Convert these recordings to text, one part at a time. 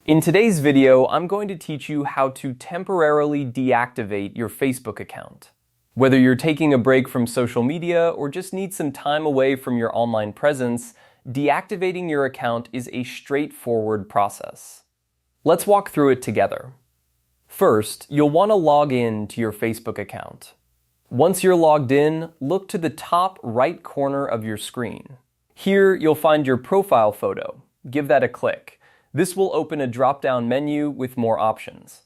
In today's video, I'm going to teach you how to temporarily deactivate your Facebook account. Whether you're taking a break from social media or just need some time away from your online presence, deactivating your account is a straightforward process. Let's walk through it together. First, you'll want to log in to your Facebook account. Once you're logged in, look to the top right corner of your screen. Here, you'll find your profile photo. Give that a click. This will open a drop-down menu with more options.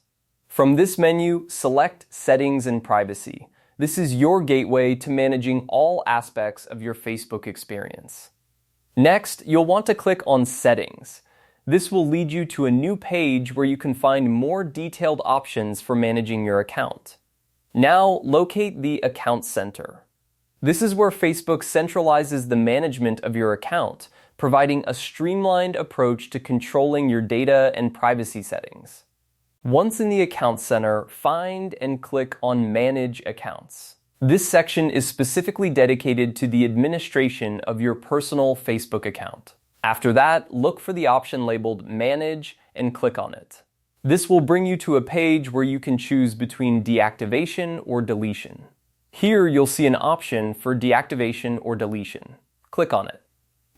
From this menu, select Settings and Privacy. This is your gateway to managing all aspects of your Facebook experience. Next, you'll want to click on Settings. This will lead you to a new page where you can find more detailed options for managing your account. Now, locate the Account Center. This is where Facebook centralizes the management of your account, providing a streamlined approach to controlling your data and privacy settings. Once in the Account Center, find and click on Manage Accounts. This section is specifically dedicated to the administration of your personal Facebook account. After that, look for the option labeled Manage and click on it. This will bring you to a page where you can choose between deactivation or deletion. Here you'll see an option for deactivation or deletion. Click on it.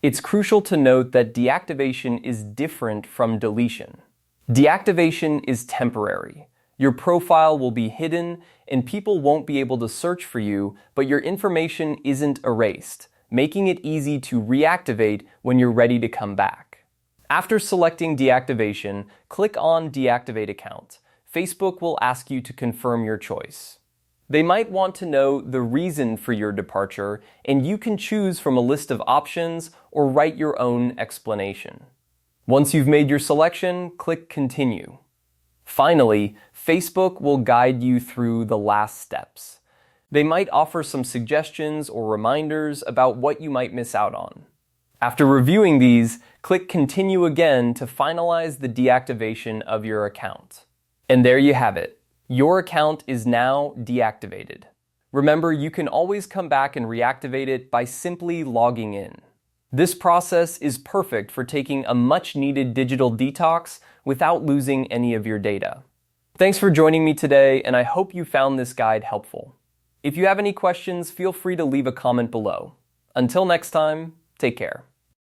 It's crucial to note that deactivation is different from deletion. Deactivation is temporary. Your profile will be hidden and people won't be able to search for you, but your information isn't erased, making it easy to reactivate when you're ready to come back. After selecting deactivation, click on Deactivate Account. Facebook will ask you to confirm your choice. They might want to know the reason for your departure, and you can choose from a list of options or write your own explanation. Once you've made your selection, click Continue. Finally, Facebook will guide you through the last steps. They might offer some suggestions or reminders about what you might miss out on. After reviewing these, click Continue again to finalize the deactivation of your account. And there you have it. Your account is now deactivated. Remember, you can always come back and reactivate it by simply logging in. This process is perfect for taking a much-needed digital detox without losing any of your data. Thanks for joining me today, and I hope you found this guide helpful. If you have any questions, feel free to leave a comment below. Until next time, take care.